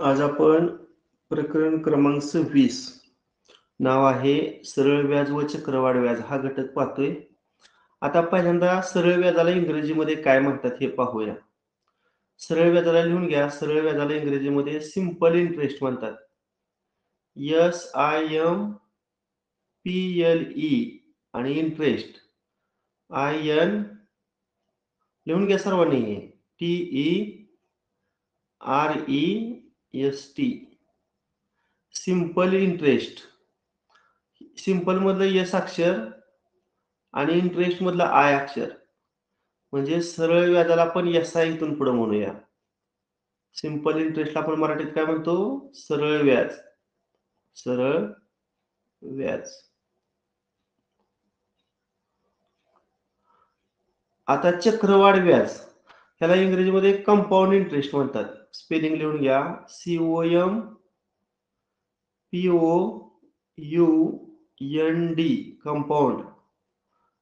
आज आपण प्रकरण क्रमांक 26 नाव आहे सरळ व्याज व चक्रवाढ व्याज हा घटक पाहतोय. आता पहिल्यांदा सरळ व्याजाला इंग्रजीमध्ये काय म्हणतात हे पाहूया. सरळ व्याजाला लिहून घ्या. सरळ व्याजाला इंग्रजीमध्ये सिंपल इंटरेस्ट म्हणतात. SIMPLE आणि इंटरेस्ट IN लिहून घ्या सर्वांनी. TEREST simple interest. सिंपल मधलं एस अक्षर आणि इंटरेस्ट मधलं आय अक्षर, म्हणजे सरळ व्याजाला आपण SI इथून पुढे म्हणूया. सिंपल इंटरेस्टला आपण मराठीत काय म्हणतो? सरळ व्याज. सरळ व्याज. आता चक्रवाढ व्याज ह्याला इंग्रजीमध्ये कंपाऊंड इंटरेस्ट म्हणतात. स्पेलिंग लिहून घ्या. COMPOUND कंपाऊंड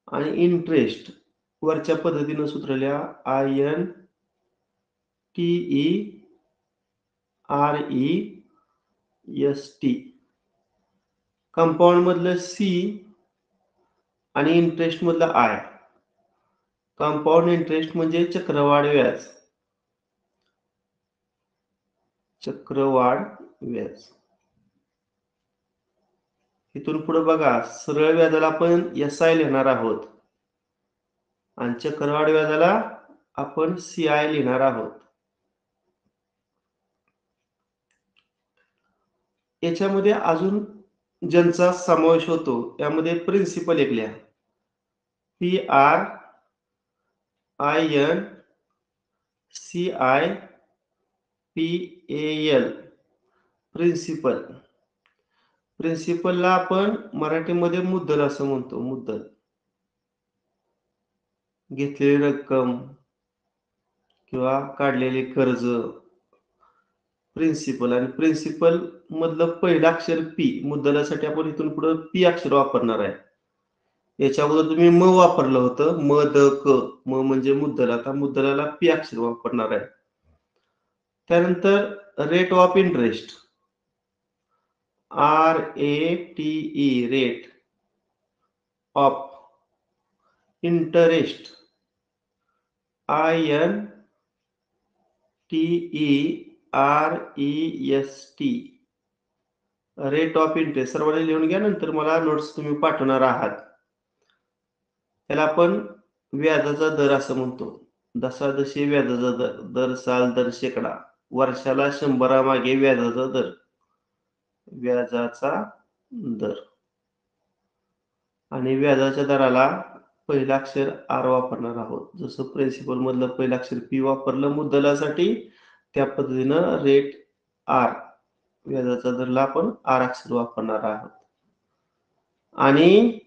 आणि इंटरेस्ट वरच्या पद्धतीनं सूत्रल्या INTEREST. कंपाऊंड मधलं C आणि इंटरेस्ट मधलं आय. कंपाऊंड इंटरेस्ट म्हणजे चक्रवाढ व्याज. चक्रवाढ व्याज. इथून पुढे बघा, सरळ व्याजाला आपण SI लिहिणार आहोत आणि चक्रवाढ व्याजाला आपण CI लिहिणार आहोत. याच्यामध्ये अजून ज्यांचा समावेश होतो यामध्ये प्रिन्सिपल एक लिहा. PRINCIPAL principal. प्रिन्सिपलला आपण मराठीमध्ये मुद्दल असं म्हणतो. मुद्दल. घेतलेली रक्कम किंवा काढलेले कर्ज. प्रिन्सिपल. आणि प्रिन्सिपल मधलं पहिलं अक्षर P. मुद्दलासाठी आपण इथून पुढे P अक्षर वापरणार आहे. याच्या अगोदर तुम्ही म वापरलं होतं. म द क. म म्हणजे मुद्दल. आता मुद्दलाला P अक्षर वापरणार आहे. त्यानंतर rate of interest. RATE rate of interest. INTEREST rate of interest. सर्वांनी लिहून घ्या, नंतर मला नोट्स तुम्ही पाठवणार आहात. त्याला आपण व्याजाचा दर असं म्हणतो. दशादशी व्याजाचा दर. दर साल दर शेकडा. वर्षाला 100 मागे व्याजाचा दर. व्याजाचा दर. आणि व्याजाच्या दराला पहिलं अक्षर R वापरणार आहोत. जसं प्रिन्सिपल मधलं पहिलं अक्षर P वापरलं मुद्दलासाठी, त्या पद्धतीनं रेट R व्याजाचा दरला आपण R अक्षर वापरणार आहोत. आणि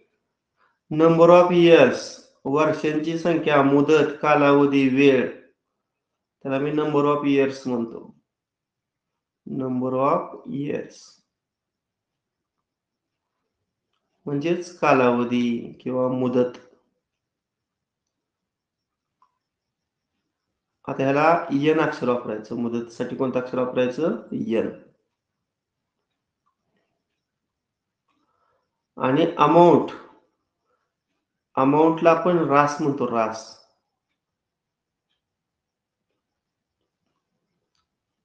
नंबर ऑफ इयर्स वर्षांची संख्या, मुदत, कालावधी, वेळ, त्याला मी नंबर ऑफ इयर्स म्हणतो. नंबर ऑफ इयर्स म्हणजेच कालावधी किंवा मुदत. आता ह्याला N अक्षर वापरायचं. मुदतीसाठी कोणतं अक्षर वापरायचं? N. आणि अमाऊंट. अमाऊंटला आपण रास म्हणतो. रास.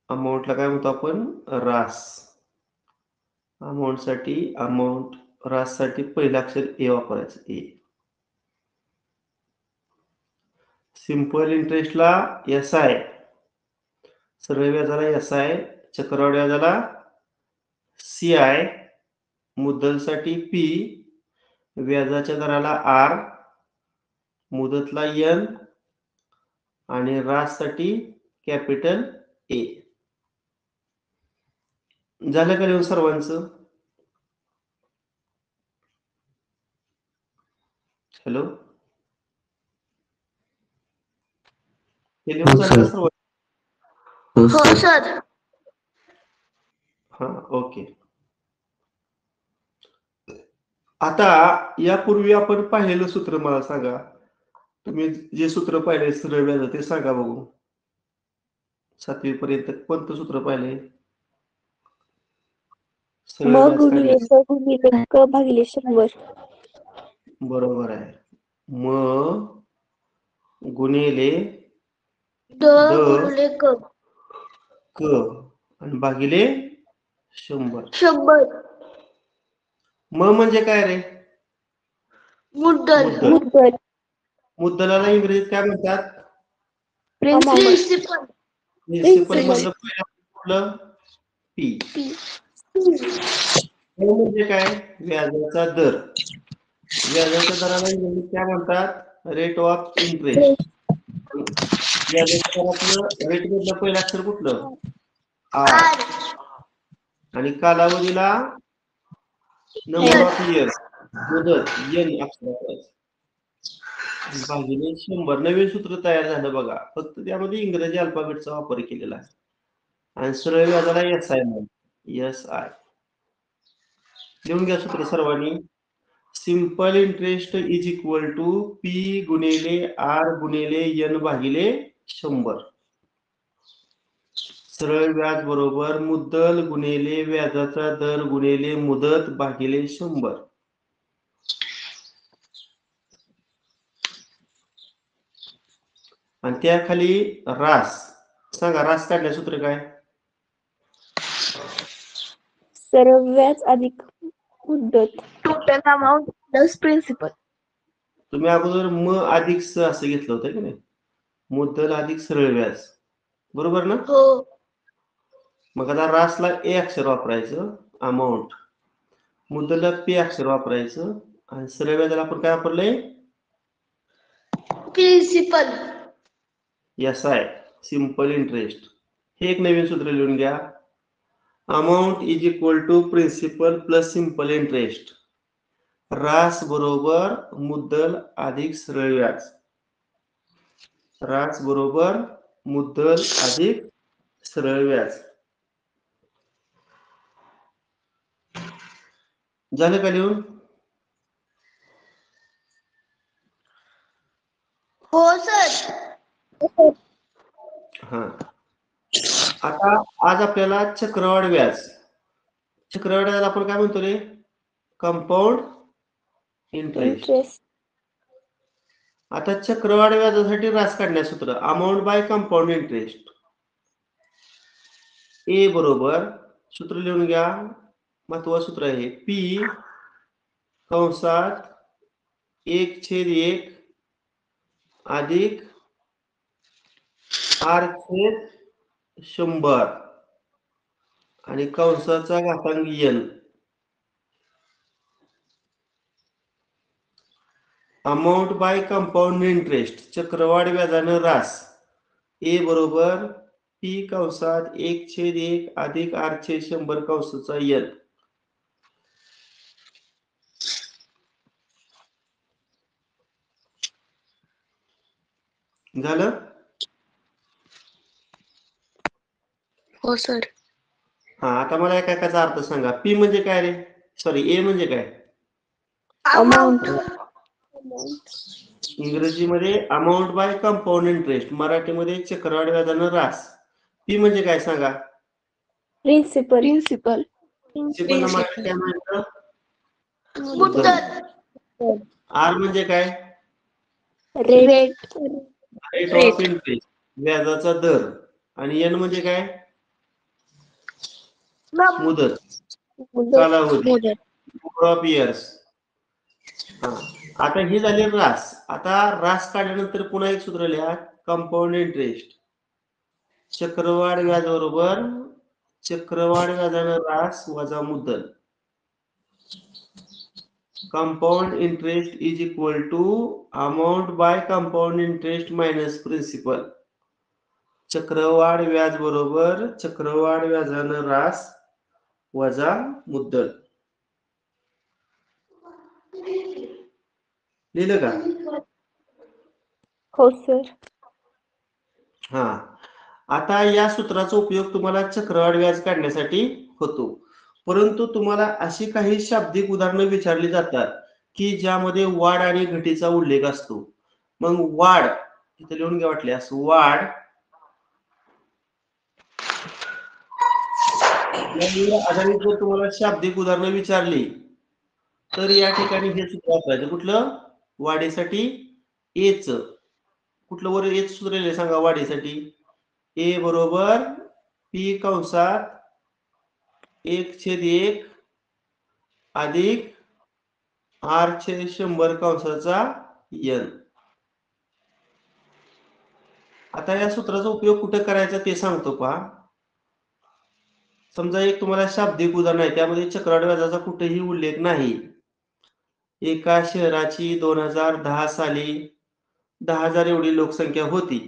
अमाऊंटला काय म्हणतो आपण? रास. अमाऊंट साठी अमाऊंट. रास साठी पहिलं अक्षर A वापरायचं. A. सिंपल इंटरेस्टला SI. सरळ व्याजाला SI. चक्रवाढ व्याजाला CI. मुद्दलसाठी P. व्याजाच्या दराला R. मुदतला N. आणि राससाठी कॅपिटल A. झालं का लिहून सर्वांचं? हॅलो. हे लिहून झालं का सर्व? हो सर. हा, ओके. आता यापूर्वी आपण पाहिलेलं सूत्र मला सांगा. तुम्ही जे सूत्र पाहिले सरळ व्याज ते सांगा बघू. 7वी पर्यंत कोणतं सूत्र पाहिले? सरळ म व्याज गुणिले काढण्यासाठी. द गुणिले क भागिले 100. बरोबर आहे. म गुणिले द द गुणिले क क आणि भागिले 100. 100. म म्हणजे काय रे? मुद्दल मुद्दल. मुद्दल मुद्दलाला इंग्रजीत काय म्हणतात? Amount principal principal Principal. मधलं पहिलं कुठलं? पी. पी म म्हणजे काय? व्याजाचा दर. व्याजाच्या दराला इंग्रजीत काय म्हणतात? Rate of interest. व्याजाच्या दरातलं रेट मधलं पहिलं अक्षर कुठलं? आर. आर आणि कालावधीला नंबर ऑफ इयर्स, मुदत एन अक्षरात भागिले 100. नवीन सूत्र तयार झालं बघा. फक्त त्यामध्ये इंग्रजी अल्फाबेटचा वापर केलेला आहे. आणि सरळ व्याजाला SI म्हणतात. SI. लिहून घ्या सूत्र सर्वांनी. Simple interest is equal to P गुणिले आर गुणिले एन भागिले 100. सरळ व्याज बरोबर मुद्दल गुणिले व्याजाचा दर गुणिले मुदत भागिले 100. आणि त्याखाली रास. सांगा रास काढल्या सूत्र काय? सरळ व्याज अधिक मुद्दत. Total amount plus principal. तुम्ही अगोदर म अधिक स असं घेतलं होतं की नाही? मुद्दल अधिक सरळ व्याज. बरोबर ना? हो. मग आता रासला ए अक्षर वापरायचं, अमाऊंट. मुद्दलला पी अक्षर वापरायचं आणि सरळ व्याजाला आपण काय वापरलंय? प्रिन्सिपल. SI, simple interest. हे एक नवीन सूत्र लिहून घ्या. Amount is equal to principal plus simple interest. रास बरोबर मुद्दल अधिक सरळ व्याज. रास बरोबर मुद्दल अधिक सरळ व्याज. झालं का लिहून? हो सर. हा. आता आज आपल्याला चक्रवाढ व्याज. चक्रवाढ व्याज आपण काय म्हणतो रे? Compound interest. इंटरेस्ट. आता चक्रवाढ व्याजासाठी रास काढण्याचं सूत्र अमाऊंट बाय कंपाऊंड इंटरेस्ट. ए बरोबर सूत्र लिहून घ्या. महत्वाचं सूत्र आहे पी कंसात 1/1 अधिक R/100 आणि कंसाचा घातांक n. Amount by compound interest चक्रवाढ व्याजानं रास. ए बरोबर पी कंसात 1/1 अधिक R/100 कंसाचा n. झालं? हो सर. हा. आता मला एका अर्थ सांगा. पी म्हणजे काय रे? सॉरी, ए म्हणजे काय? अमाऊंट. इंग्रजीमध्ये अमाऊंट बाय कंपाऊंड इंटरेस्ट, मराठीमध्ये चक्रवाढ व्याजानं रास. पी म्हणजे काय सांगा? प्रिन्सिपल. प्रिन्सिपल. प्रिन्सिपलला मराठी काय म्हणायचं? मुद्दल. आर म्हणजे काय? रेट. रेट ऑफ इंटरेस्ट, व्याजाचा दर. आणि एन म्हणजे काय? मुदत, कालावधी, नंबर ऑफ इयर्स. आता ही झाली रास. आता रास काढल्यानंतर पुन्हा एक सूत्र लिहा, कंपाऊंड इंटरेस्ट. चक्रवाढ व्याज बरोबर चक्रवाढ व्याजानं रास वजा मुद्दल. Compound interest is equal to amount by compound interest minus principal. चक्रवाढ व्याज बरोबर चक्रवाढ व्याजानं रास वजा मुद्दल. लिहिलं का? हो सर. हा. आता या सूत्राचा उपयोग तुम्हाला चक्रवाढ व्याज काढण्यासाठी होतो. परंतु तुम्हाला अशी काही शाब्दिक उदाहरणं विचारली जातात की ज्यामध्ये वाढ आणि घटीचा उल्लेख असतो. मग वाढ इथे लिहून घ्या वाटल्यास. वाढ या आधारित जर तुम्हाला शाब्दिक उदाहरणं विचारली तर या ठिकाणी हे सूत्र वापरायचं. कुठलं? वाढीसाठी एच. कुठलं वर एच सूत्र लिहिलंय सांगा वाढीसाठी? ए बरोबर पी कंसात 1/1 अधिक R/100 कंसाचा n. आता या सूत्राचा उपयोग कुठे करायचा ते सांगतो पहा. समजा एक तुम्हाला शाब्दिक उदाहरण आहे, त्यामध्ये चक्रवाढ व्याजाचा कुठेही उल्लेख नाही. एका शहराची 2010 साली 10,000 एवढी लोकसंख्या होती.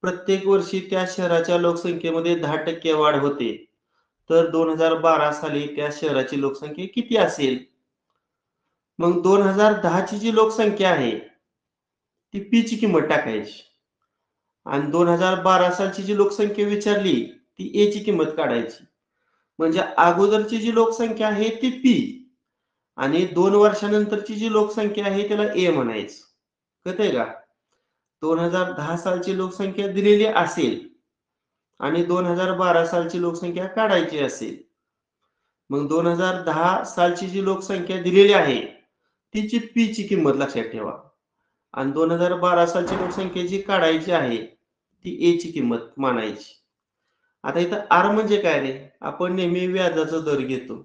प्रत्येक वर्षी त्या शहराच्या लोकसंख्येमध्ये 10% वाढ होते. तर 2012 साली त्या शहराची लोकसंख्या किती असेल? मग 2010 ची जी लोकसंख्या आहे ती पी ची किंमत टाकायची आणि 2012 सालची जी लोकसंख्या विचारली ती ए ची किंमत काढायची. म्हणजे अगोदरची जी लोकसंख्या आहे ती पी आणि 2 वर्षानंतरची जी लोकसंख्या आहे त्याला ए म्हणायचं. कळतंय का? 2010 सालची लोकसंख्या दिलेली असेल आणि 2012 सालची लोकसंख्या काढायची असेल. मग 2010 सालची जी लोकसंख्या दिलेली आहे तिची पी ची किंमत लक्षात ठेवा आणि 2012 सालची लोकसंख्या जी काढायची आहे ती ए ची किंमत मानायची. आता इथं आर म्हणजे काय रे? आपण नेहमी व्याजाचा दर घेतो.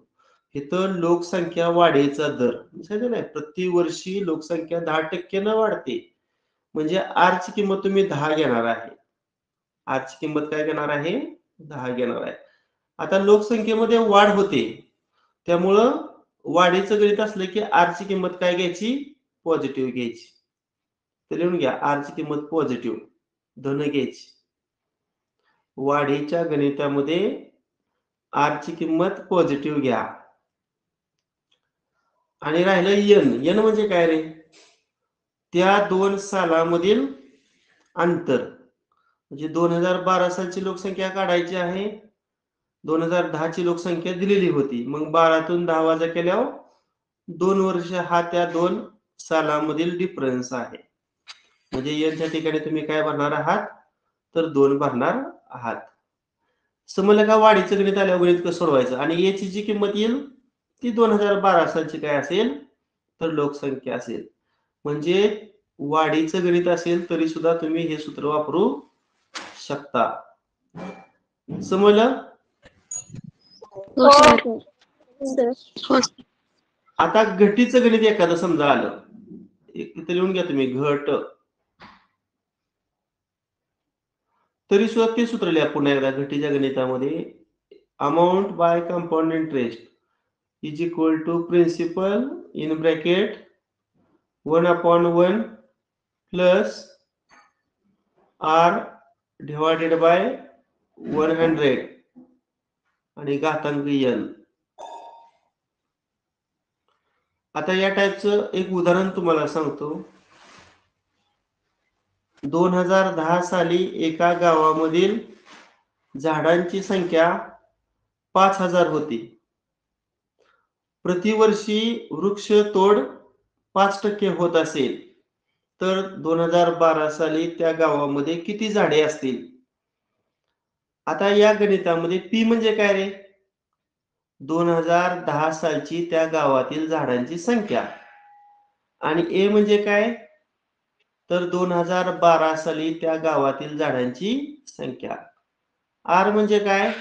इथं लोकसंख्या वाढीचा दर समजलं नाही. प्रतिवर्षी लोकसंख्या 10% न वाढते. म्हणजे आर ची किंमत तुम्ही 10 घेणार आहे. आर ची किंमत काय घेणार आहे? 10 घेणार आहे. आता लोकसंख्येमध्ये वाढ होते, त्यामुळं वाढीचं गणित असलं की आर ची किंमत काय घ्यायची? पॉझिटिव्ह घ्यायची. तर लिहून घ्या आर ची किंमत पॉझिटिव्ह धन घ्यायची. वाढीच्या गणितामध्ये आर ची किंमत पॉझिटिव्ह घ्या. आणि राहिलं एन. एन म्हणजे काय रे? त्या 2 सालामधील अंतर. म्हणजे 2012 सालची लोकसंख्या काढायची आहे. 2010 ची लोकसंख्या दिलेली होती. मग 12तून 10 वजा केल्यावर 2 वर्ष हा त्या 2 सालामधील डिफरन्स आहे. म्हणजे एनच्या ठिकाणी तुम्ही काय भरणार आहात? तर 2 भरणार आहात. समजलं का? वाढीचं गणित आल्यावर गणित कसं सोडवायचं. आणि ए ची जी किंमत येईल ती 2012 सालची काय असेल? तर लोकसंख्या असेल. म्हणजे वाढीचं गणित असेल तरी सुद्धा तुम्ही हे सूत्र वापरू शकता. समजलं? हो सर. सर आता घटीचं गणित एखादं समजा आलं, इथे लिहून घ्या तुम्ही घट. तरी सुद्धा ते सूत्र लिहा पुन्हा एकदा घटीच्या गणितामध्ये. Amount by compound interest is equal to principal in bracket 1/1 plus R divided by 100 आणि घातांक एन. आता या टाईपचं एक उदाहरण तुम्हाला सांगतो. 2010 साली एका गावामधील झाडांची संख्या 5,000 होती. प्रतिवर्षी वृक्ष तोड 5% होत असेल तर 2012 साली त्या गावामध्ये किती झाडे असतील? आता या गणितामध्ये पी म्हणजे काय रे? 2010 सालची त्या गावातील झाडांची संख्या आणि ए म्हणजे काय? तर 2012 साली त्या गावातील झाडांची संख्या. आर म्हणजे काय?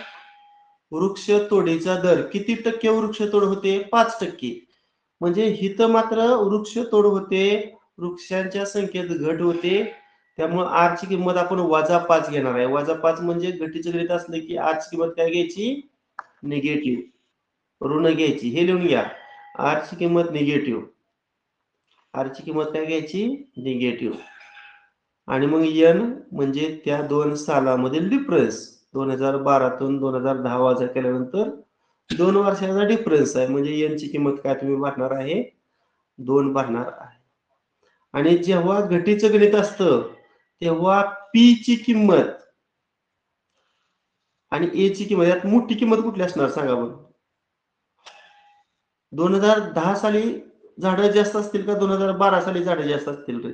वृक्ष तोडीचा दर. किती टक्के वृक्ष तोड होते? 5%. म्हणजे हिथं मात्र वृक्ष तोड होते, वृक्षांच्या संख्येत घट होते. त्यामुळे आर ची किंमत आपण -5 घेणार आहे. -5 म्हणजे घटीचं गणित असलं की आर ची किंमत काय घ्यायची? निगेटिव्ह, ऋण घ्यायची. हे लिहून घ्या. आर ची किंमत निगेटिव्ह. आर ची किंमत काय घ्यायची? निगेटिव्ह. आणि मग एन म्हणजे त्या 2 सालामधील डिफरन्स. 2012तून 2010 वजा केल्यानंतर 2 वर्षाचा डिफरन्स आहे. म्हणजे एन ची किंमत काय तुम्ही भरणार आहे? 2 भरणार आहे. आणि जेव्हा घटीचं गणित असतं तेव्हा पी ची किंमत आणि ए ची किंमत यात मोठी किंमत कुठली असणार सांगा बरं? 2010 साली झाडं जास्त असतील का 2012 साली झाडं जास्त असतील रे?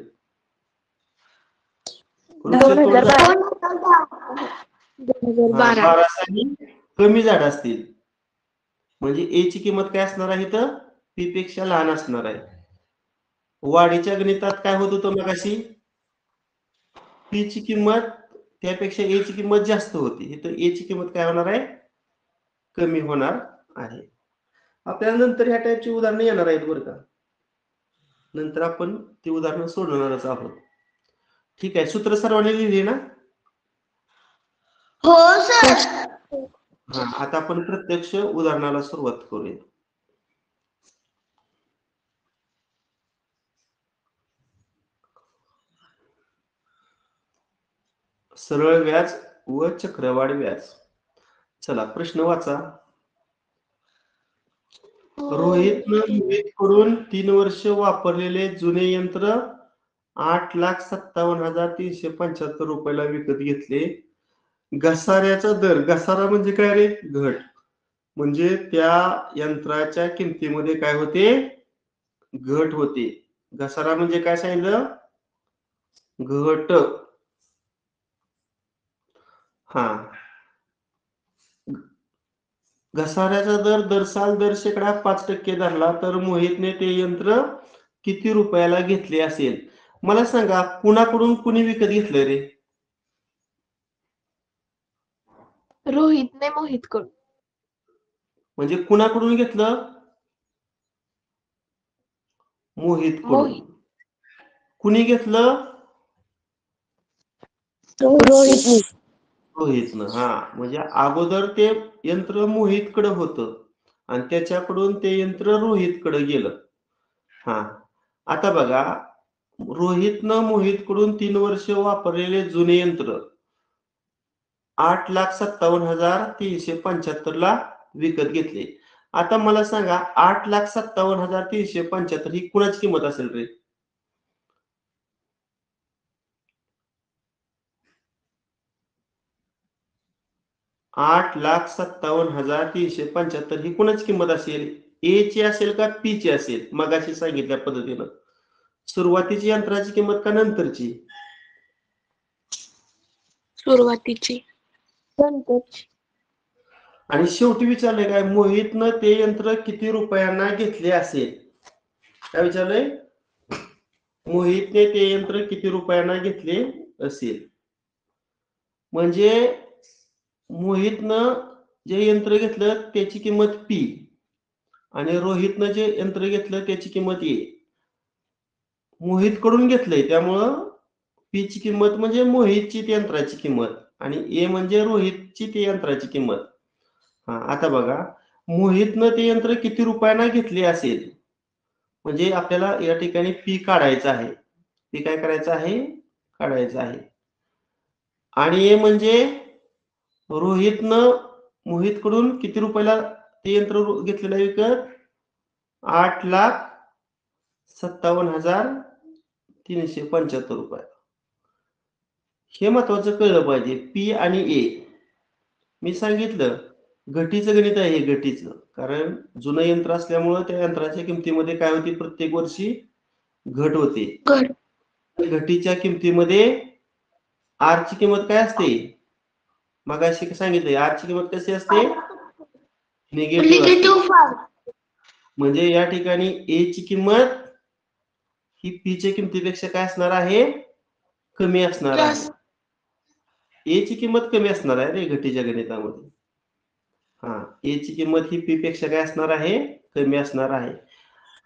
वृक्ष तोड 2012 12 साली कमी जाड असतील म्हणजे ए ची किंमत काय असणार आहे तर पी पेक्षा लहान असणार आहे. वाढीच्या गणितात काय होत होतं मगाशी पी ची किंमत त्यापेक्षा ए ची किंमत जास्त होती. इथं ए ची किंमत काय होणार आहे कमी होणार आहे. आपल्याला नंतर ह्या टाईपची उदाहरणं येणार आहेत बरं का. नंतर आपण ती उदाहरणं सोडवणारच आहोत. ठीक आहे. सूत्र सर्वांनी लिहिली ना? हो सर. हा आता आपण प्रत्यक्ष उदाहरणाला सुरुवात करूया. सरळ व्याज व चक्रवाढ व्याज. चला प्रश्न वाचा. रोहितनं मोहितकडून 3 वर्ष वापरलेले जुने यंत्र 8,57,375 रुपयाला विकत घेतले. घसाऱ्याचा दर, घसारा म्हणजे काय रे घट, म्हणजे त्या यंत्राच्या किमतीमध्ये काय होते घट होते. घसारा म्हणजे काय सांगितलं घट. हा घसाऱ्याचा दर दरसाल दर शेकडा 5% धरला तर मोहितने ते यंत्र किती रुपयाला घेतले असेल. मला सांगा कुणाकडून कुणी विकत घेतलं रे? रोहितने मोहितकडून. म्हणजे कुणाकडून घेतलं? मोहितकडून. कुणी घेतलं? रोहितनं. हा म्हणजे अगोदर ते यंत्र मोहितकडे होतं आणि त्याच्याकडून ते यंत्र रोहितकडे गेलं. हा आता बघा रोहितनं मोहितकडून 3 वर्ष वापरलेले जुने यंत्र 8,57,375 ला विकत घेतले. आता मला सांगा 8,57,375 ही कुणाची किंमत असेल रे? $8,57,375 ही कुणाची किंमत असेल? ए ची असेल का पी ची असेल? मगाशी सांगितल्या पद्धतीनं सुरुवातीची यंत्राची किंमत का नंतरची? सुरुवातीची. आणि शेवटी विचारलंय काय मोहितनं ते यंत्र किती रुपयांना घेतले असेल? काय विचारलंय? मोहितने ते यंत्र किती रुपयांना घेतले असेल. म्हणजे मोहितनं जे यंत्र घेतलं त्याची किंमत पी आणि रोहितनं जे यंत्र घेतलं त्याची किंमत ए. मोहितकडून घेतलंय त्यामुळं पी ची किंमत म्हणजे मोहितची त्या यंत्राची किंमत आणि ए म्हणजे रोहितची त्या यंत्राची किंमत. हा आता बघा मोहितनं ते यंत्र किती रुपयांना घेतले असेल म्हणजे आपल्याला या ठिकाणी पी काढायचं आहे. पी काय करायचं आहे काढायचं आहे. आणि ए म्हणजे रोहितनं मोहितकडून किती रुपयाला ते यंत्र घेतलेलं आहे विकत? 8,57,375 रुपये. हे महत्वाचं कळलं पाहिजे. पी आणि ए मी सांगितलं घटीचं गणित आहे हे घटीचं. कारण जुनं यंत्र असल्यामुळं त्या यंत्राच्या किमतीमध्ये काय होती प्रत्येक वर्षी घट होते. घटीच्या किमतीमध्ये आर ची किंमत काय असते? मगाशी सांगितलंय आर ची किंमत कशी असते? निगेटिव्ह. म्हणजे या ठिकाणी ए ची किंमत ही पी च्या किमतीपेक्षा काय असणार आहे कमी असणार आहे. ए ची किंमत कमी असणार आहे रे घटीच्या गणितामध्ये. हा ए ची किंमत ही पी पेक्षा काय असणार आहे कमी असणार आहे.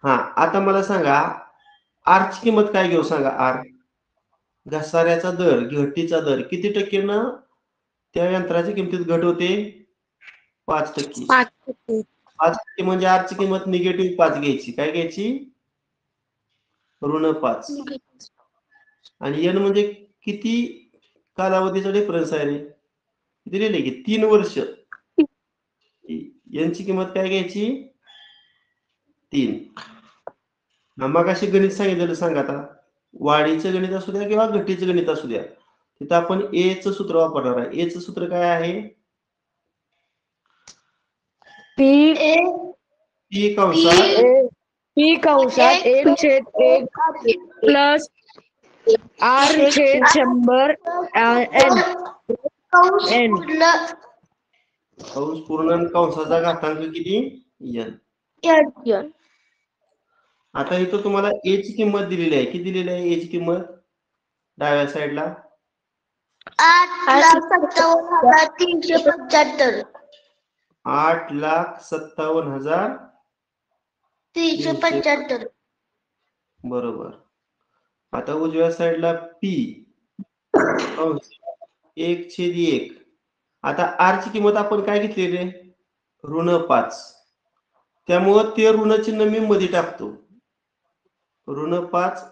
हा आता मला सांगा आर ची किंमत काय घेऊ सांगा. आर घसाऱ्याचा दर घटीचा दर किती टक्केनं त्या यंत्राच्या किमतीत घट होते? 5%. 5% म्हणजे आर ची किंमत निगेटिव्ह 5 घ्यायची. काय घ्यायची? ऋण 5. आणि एन म्हणजे किती कालावधीचा डिफरन्स आहे रे? किती लिहिले की 3 वर्ष. यांची किंमत काय घ्यायची? 3. मगाशी गणित सांगितलेलं सांगा आता वाढीचं गणित असू द्या किंवा घटीचं गणित असू द्या तिथं आपण ए चं सूत्र वापरणार आहे. ए चं सूत्र काय आहे? पी कंसात 1/1 प्लस R/100 n. कंस पूर्णांक कंसाचा घातांक किती n. n आता इथं तुम्हाला a ची किंमत दिलेली आहे. किती दिलेली आहे a ची किंमत डाव्या साईडला? 8,57,375 8,57,375 बरोबर. आता उजव्या साईडला p कंस 1/1. आता r ची किंमत आपण काय घेतलेली आहे? ऋण 5. त्यामुळं ते ऋण चिन्ह मी मध्ये टाकतो. ऋण 5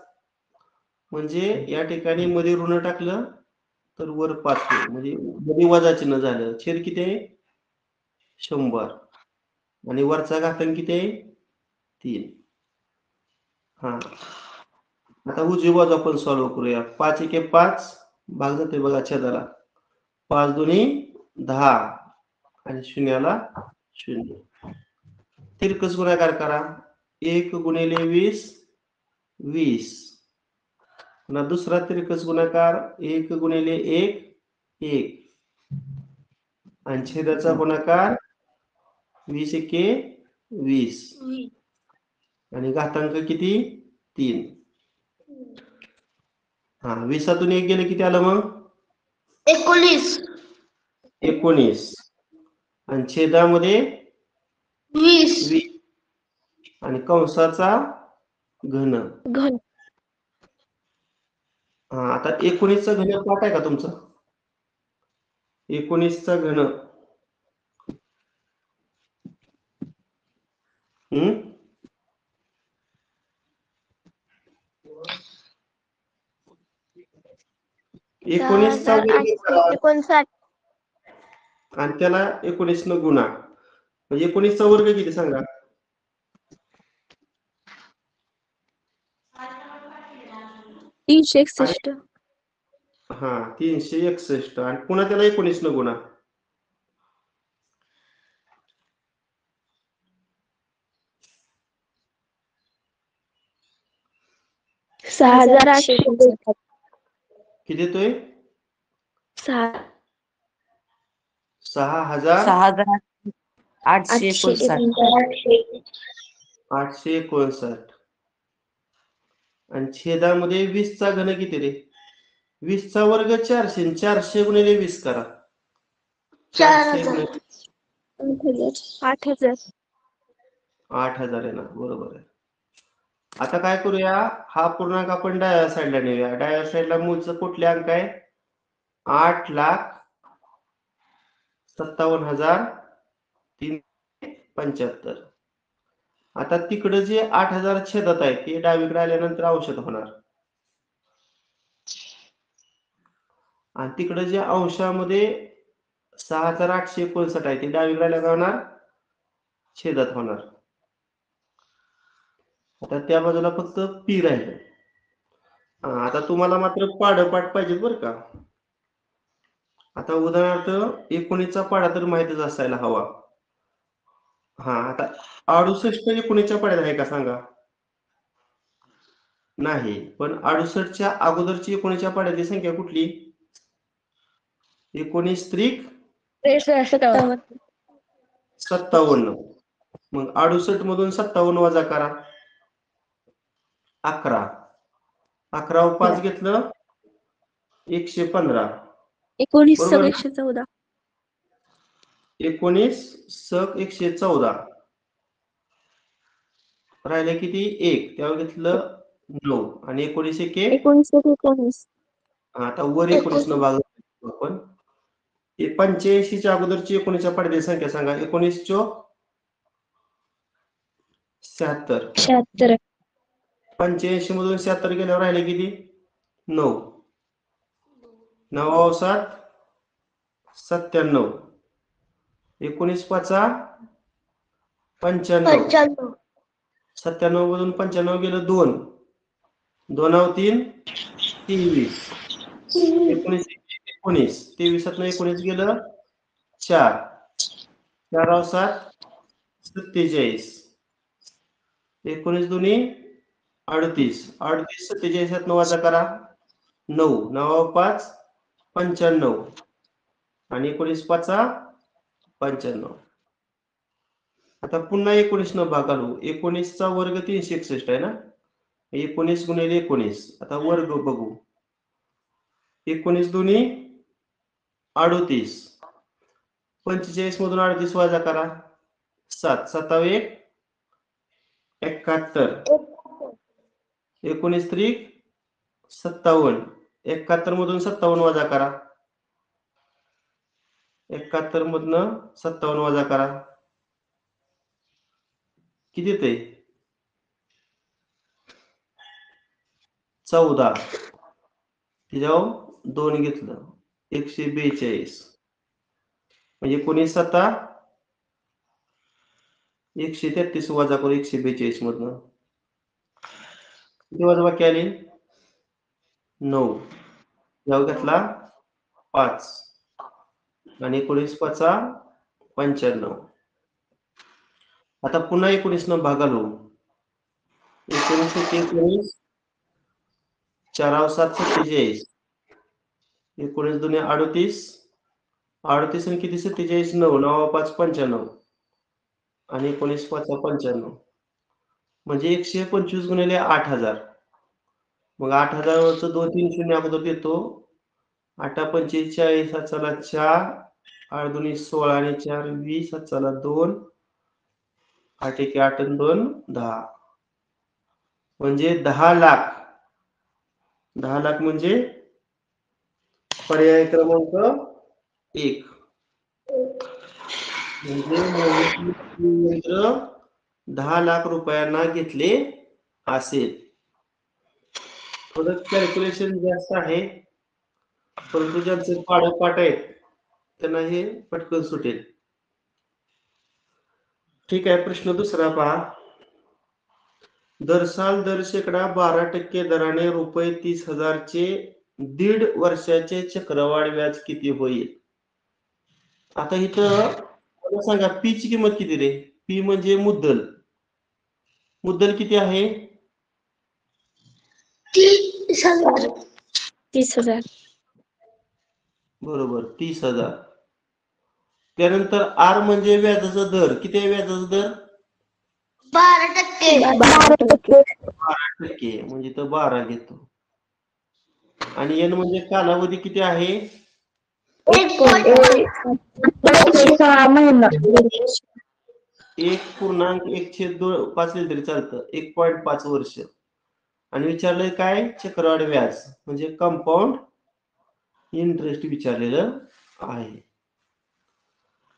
म्हणजे या ठिकाणी मध्ये ऋण टाकलं तर वर 5 होईल. म्हणजे मध्ये वजा चिन्ह झालं. छेद किती आहे? 100. आणि वरचा घातांक किती आहे? 3. हा. आता उजवी बाजू आपण सॉल्व्ह करूया. 5 एके 5 भाग जाते बघा छेदाला. 5 दुनी 10 आणि शून्याला 0. तिरकस गुणाकार करा. 1 गुणिले 20 20. पुन्हा दुसरा तिरकस गुणाकार 1 गुणिले 1 1. आणि छेदाचा गुणाकार 20 एके 20. आणि घातांक किती? 3. हा 20तून 1 गेले किती आलं मग? 19 19. आणि छेदामध्ये 20 20 आणि कंसाचा घन. घन हा आता 19चा घन पाठ आहे का तुमचा? 19चा घन. हम्म 19चा वर्ग करा 6,859 आणि त्याला 19 न गुणा. म्हणजे 19चा वर्ग किती सांगा? तीनशे 61 हा 361 आणि पुन्हा त्याला 19 न गुणा. सहा हजार आठशे एकोणसाठ. किती येतोय? 6,859 6,859 आणि छेदामध्ये 20चा घन किती रे? 20चा वर्ग 400. 400 गुणिले 20 करा. 400 गुणिले 8,000 8,000 आहे ना, बरोबर आहे. आता काय करूया? हा पूर्णांक आपण डाव्या साईडला नेऊया. डाव्या साईडला मूळचं कुठले अंक आहे? 8,57,375. आता तिकडे जे 8,000 छेदात आहे ते डावीकडे आल्यानंतर अंशात होणार. आणि तिकडे जे अंशामध्ये 6,859 आहे ते डावीकडे आल्यावर काय होणार? छेदात होणार. आता त्या बाजूला फक्त पी राहिलं. आता तुम्हाला मात्र पाढपाठ पाहिजे बरं का. आता उदाहरणार्थ 19चा पाढा तर माहितच असायला हवा. हा आता 68 19च्या पाढ्यात आहे का सांगा? नाही. पण 68च्या अगोदरची 19च्या पाढ्यातली संख्या कुठली? 19 त्रिक 57. मग 68 मधून 57 वजा करा. 11. 11 व 5 घेतलं 115. 19 बरोबर ना? 114 19 सक 114. राहिले किती? 1. त्यावर घेतलं 9 आणि 19 एके 19 आता वर 19 न भाग आपण 85च्या अगोदरची 19च्या पाढ्याची संख्या सांगा. 19 चोक 76. 76 85 मधून 76 गेल्यावर राहिले किती? 9. 9 7 97. 19 पाचा 95. 97 मधून 95 गेलं 2. 2 3 23. 19 19. 23 19 गेलं 4. 4 7 47. 19 दुनी 38. 38 47 वजा करा 9. 9 5 95 आणि 19 पाचा 95. आता पुन्हा 19 न भाग घालू. 19 चा वर्ग 361 आहे ना. 19 गुणिले 19. आता वर्ग बघू. 19 दुनी 38. 45 मधून 38 वजा करा. 7. 7 1 71. 19 त्रिक 57. 71 मधून 57 वजा करा. 71 मधनं 57 वजा करा. किती येते? 14. त्याच्यावर 2 घेतलं. 142. म्हणजे 19 7 133 वजा करू 142 मधनं. किती वजा बाकी आली? 9. यावर घेतला 5 आणि 19 5 95. आता पुन्हा 19 न भाग घालू. 19 19 4 7 47. 19 दुने 38. 38 आणि किती 47 9. 9 5 95 आणि 19 5 95. म्हणजे 125 गुणिले 8000. मग 8000 वरचं 2 3 शून्य अगोदर देतो. 8 45 40 चला 4 8 दुनी 16 आणि 4 20 चला 2 8 1 8 आणि 2 10. म्हणजे 10 लाख. 10 लाख म्हणजे पर्याय क्रमांक 1. म्हणजे 10 लाख रुपयांना घेतले असेल. थोडं कॅल्क्युलेशन जास्त आहे, परंतु ज्यांचे पाठ आहेत त्यांना हे पटकन सुटेल. ठीक आहे. प्रश्न दुसरा पहा. दर साल दर शेकडा 12% दराने रुपये 30,000 चे 1.5 वर्षाचे चक्रवाढ व्याज किती होईल? आता इथं मला सांगा पी ची किंमत किती रे? पी म्हणजे मुद्दल. मुद्दल किती आहे? 30,000. 30,000. बरोबर 30,000. त्यानंतर आर म्हणजे व्याजाचा दर. किती आहे व्याजाचा दर? 12%. 12% म्हणजे तर 12 घेतो. आणि एन म्हणजे कालावधी किती आहे? 6 महिना. 1.1/5 लिहिलं तरी चालतं. 1.5 वर्ष. आणि विचारलंय काय? चक्रवाढ व्याज म्हणजे कंपाऊंड इंटरेस्ट विचारलेलं आहे.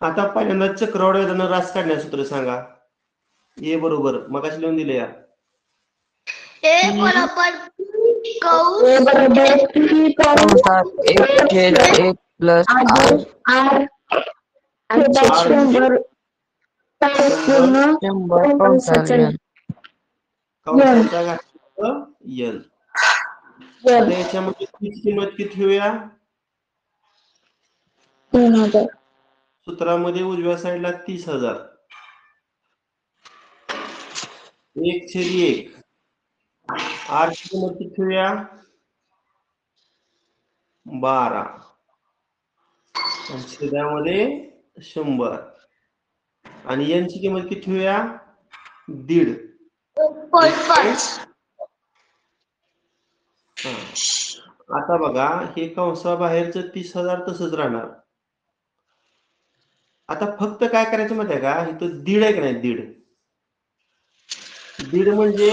आता पहिल्यांदा चक्रवाढ व्याजानं रास काढण्याचं सूत्र सांगा. ए बरोबर मगाशी लिहून दिले या. A बरोबर कौस कंसात 1/1 प्लस आर शंभर कंसात कंसाचा घातांक एल. आता याच्यामध्ये तीच किंमत किती ठेवूया? 3,000. सूत्रामध्ये उजव्या साईडला 30,000. 1/1. आर ची किंमत किती ठेवूया? 12. आणि छेदामध्ये 100. आणि एन ची किंमत किती ठेवूया? 1.5. 1.5. आता बघा हे कंसाबाहेरचं 30,000 तसंच राहणार. आता फक्त काय करायचं माहिती आहे का? इथं 1.5 आहे की नाही? 1.5. 1.5 म्हणजे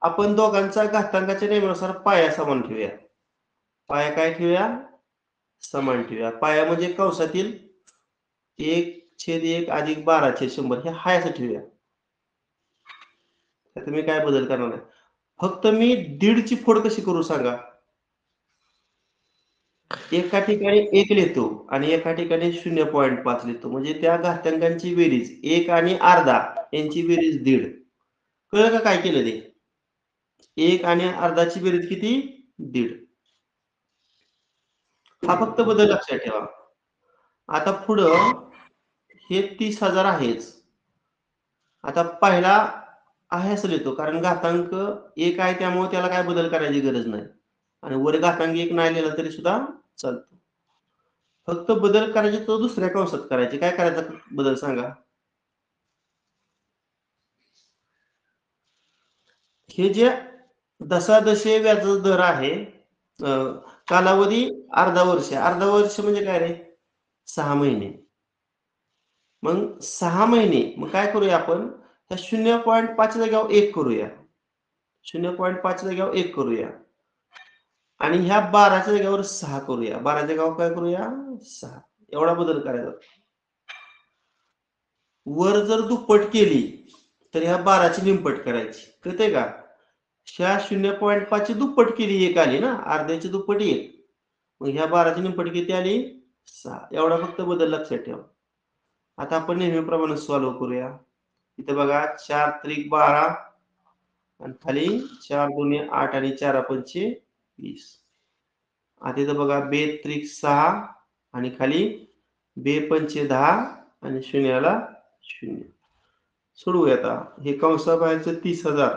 आपण दोघांचा घातांकाच्या नियमानुसार पाया समान ठेवूया. पाया काय ठेवूया? समान ठेवूया. पाया म्हणजे कंसातील 1/1 अधिक 12/100 हे हाय असं ठेवूया. आता मी काय बदल करणार नाही. फक्त मी 1.5 ची फोड कशी करू सांगा? एका ठिकाणी 1 लिहितो आणि एका ठिकाणी 0.5 लिहितो. म्हणजे त्या घातांकांची बेरीज 1 आणि अर्धा यांची बेरीज 1.5. कळलं का काय केलं ते? 1 आणि अर्धाची बेरीज किती? 1.5. हा फक्त बदल लक्षात ठेवा. आता पुढं हे 30,000 आहेच. आता पहिला आहे असं लिहितो कारण घातांक 1 आहे त्यामुळे त्याला काय बदल करायची गरज नाही. आणि वर घातांक 1 नाही लिहिला तरी सुद्धा चालतो. फक्त बदल करायचे तो दुसऱ्या कंसात करायचे. काय करायचा बदल सांगा? हे जे दशादशे व्याजाचा दर आहे, कालावधी अर्धा वर्ष म्हणजे काय रे? 6 महिने. मग 6 महिने मग काय करूया आपण? त्या 0.5 जागेवर 1 करूया. 0.5 जागेवर 1 करूया. आणि ह्या 12च्या जागेवर 6 करूया. 12च्या जागेवर काय करूया? 6. एवढा बदल करायचा. वर जर दुप्पट केली तर ह्या 12ची निमपट करायची. कळतंय का? ह्या 0.5 ची दुप्पट केली 1 आली ना, अर्ध्याची दुप्पट 1. मग ह्या 12ची निमपट किती आली? 6. एवढा फक्त बदल लक्षात ठेवा. आता आपण नेहमीप्रमाणे सॉल्व्ह करूया. इथे बघा 4 त्रिक 12 आणि खाली 4 दुने 8 आणि 4 पंचे 20. आता इथं बघा 2 त्रिक 6 आणि खाली 2 पंचे 10 आणि शून्याला 0. सोडवूया आता. हे कंसाबाहेरचं 30,000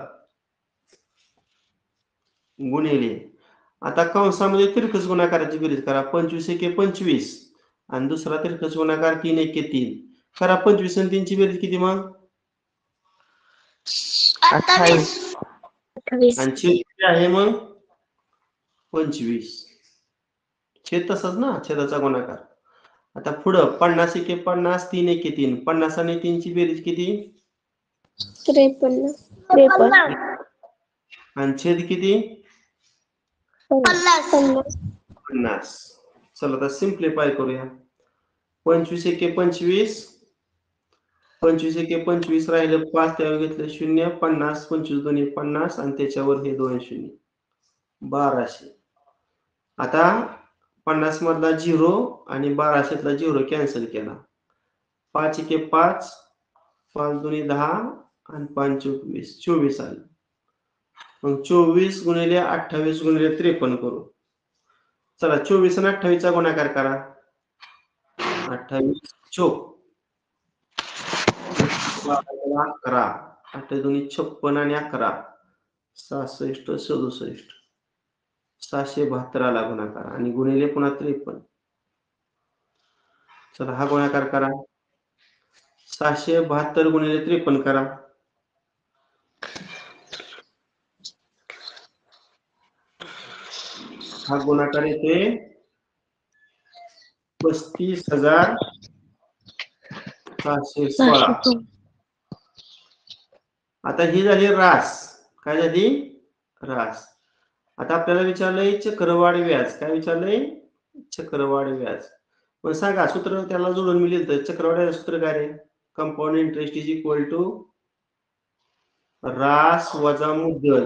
गुणिले. आता कंसामध्ये तिरकस गुणाकाराची बेरीज करा. 25 एके 25 आणि दुसरा तिरकस गुणाकार 3 एके 3. करा 25 आणि 3 ची बेरीज किती मग? 28. 28. आणि छेद किती आहे मग? 25. छेद तसाच ना, छेदाचा गुणाकार. आता पुढं 50 एके 50 3 एके 3. 50 आणि 3 ची बेरीज किती? 53. आणि छेद किती? 50. 50. चला आता सिम्प्लिफाय करूया. 25 एके 25 25 एके 25 राहिलं 5, त्यावर घेतलं 0. 50 25 दोन्ही 50 आणि त्याच्यावर हे 2 शून्य 1200. आता 50 मधला 0 आणि 1200तला 0 कॅन्सल केला. 5 एके 5 5 दोन्ही 10 आणि 5 24 24 आले. मग 24 गुणिले 28 गुणिले 53 करू. चला 24 आणि 28 चा गुणाकार करा. 28 चोक 11 8 दोन्ही 56 आणि 11 66 67 772 आला गुणाकार आणि गुणिले पुन्हा 53. चला हा गुणाकार करा. 772 गुणिले 53 करा. हा गुणाकार येते 35,716. आता ही झाली रास. काय झाली? रास. आता आपल्याला विचारलंय चक्रवाढ व्याज. काय विचारलंय? चक्रवाढ व्याज. पण सांगा सूत्र त्याला जोडून मी लिहिलं. चक्रवाढ व्याज सूत्र काय रे? Compound interest is equal to रास वजा मुद्दल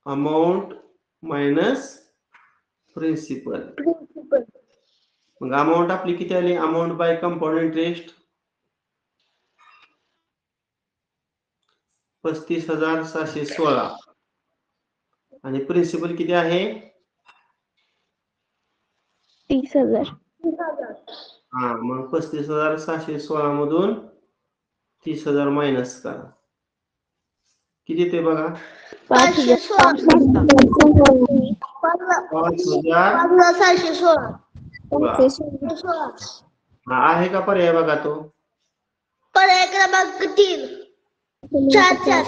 अमाऊंट मायनस प्रिन्सिपल. मग अमाऊंट आपली किती आली? अमाऊंट बाय कंपाऊंड इंटरेस्ट 35,716 आणि प्रिन्सिपल किती आहे? 30,000. हा, मग 35,716 मधून 30,000 मायनस करा. किती ते बघा? 516. 5,716. 5,716. हा आहे का पर्याय बघा तो? पर्याय क्रमांक 3. 4.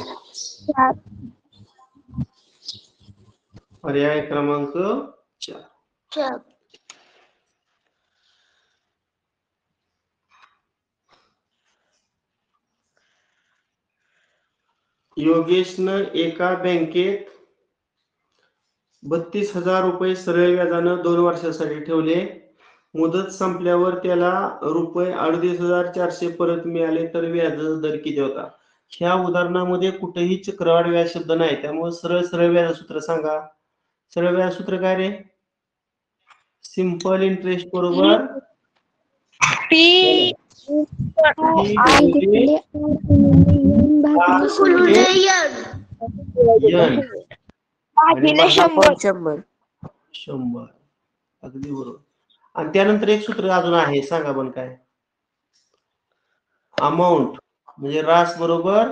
पर्याय क्रमांक 4. योगेशनं एका बँकेत 32,000 रुपये सरळ व्याजानं 2 वर्षासाठी ठेवले. मुदत संपल्यावर त्याला रुपये 38,400 परत मिळाले तर व्याजाचा दर किती होता? ह्या उदाहरणामध्ये कुठेही चक्रवाढ व्याज शब्द नाही, त्यामुळे सरळ सरळ व्याज सूत्र सांगा. सरळ व्याज सूत्र काय रे? सिंपल इंटरेस्ट बरोबर P भागिले 100. 100. अगदी बरोबर. आणि त्यानंतर एक सूत्र अजून आहे, सांगा पण काय? अमाऊंट म्हणजे रास बरोबर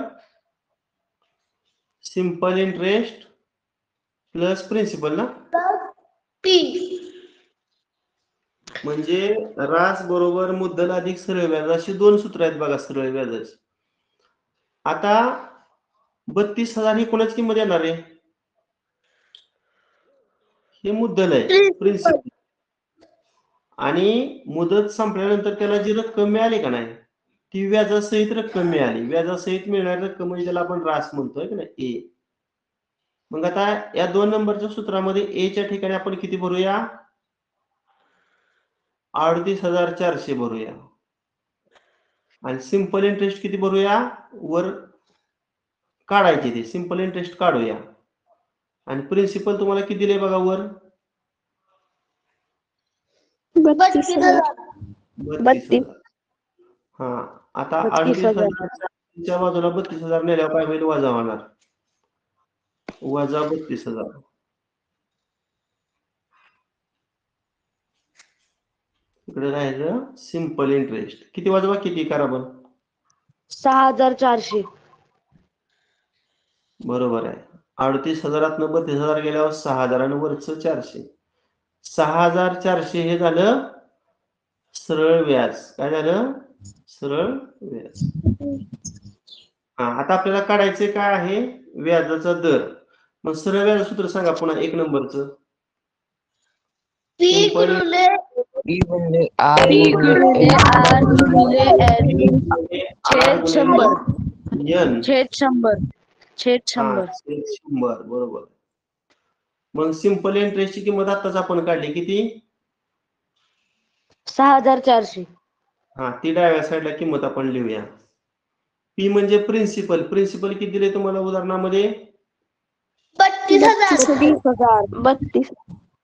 सिंपल इंटरेस्ट प्लस प्रिन्सिपल ना. P. म्हणजे रास बरोबर मुद्दल अधिक सरळ व्याज अशी दोन सूत्र आहेत बघा सरळ व्याजाची. आता 32,000 ही कोणाची किंमत येणार आहे? हे मुद्दल आहे प्रिन्सिपल. आणि मुदत संपल्यानंतर त्याला जी रक्कम मिळाली का नाही ती व्याजासहित रक्कम मिळाली. व्याजासहित मिळणारी रक्कम म्हणजे त्याला आपण रास म्हणतोय की नाही ए. मग आता या 2 नंबरच्या सूत्रामध्ये ए च्या ठिकाणी आपण किती भरूया? 38,400 भरूया. आणि सिंपल इंटरेस्ट किती भरूया? वर काढायचे ते सिंपल इंटरेस्ट काढूया. आणि प्रिन्सिपल तुम्हाला किती दिले बघा वर? 32,000. 32,000. हा आता 32,000. 38,000च्या बाजूला 32,000 नेल्यावर काय होईल? वजा होणार. वजा 32,000. इकडे राहायचं सिंपल इंटरेस्ट. किती वाजवा किती करा बरं? 6,400. बरोबर आहे. 38,000 32,000 गेल्यावर 6,000 आणि वरचं 400. 6,400 हे झालं सरळ व्याज. काय झालं? सरळ व्याज. आता आपल्याला काढायचे काय आहे? व्याजाचा दर. मग सरळ व्याज सूत्र सांगा पुन्हा 1 नंबरचं. पी सिंपल गुणिले P गुणिले R गुणिले N छेद 100. N छेद 100. छेद 100. 100 बरोबर. मग सिंपल इंटरेस्टची किंमत आताच आपण काढली किती? 6,400. ती डाव्या साईडला किंमत आपण लिहूया. पी म्हणजे प्रिन्सिपल. प्रिन्सिपल किती दिले तुम्हाला उदाहरणामध्ये? 32,000.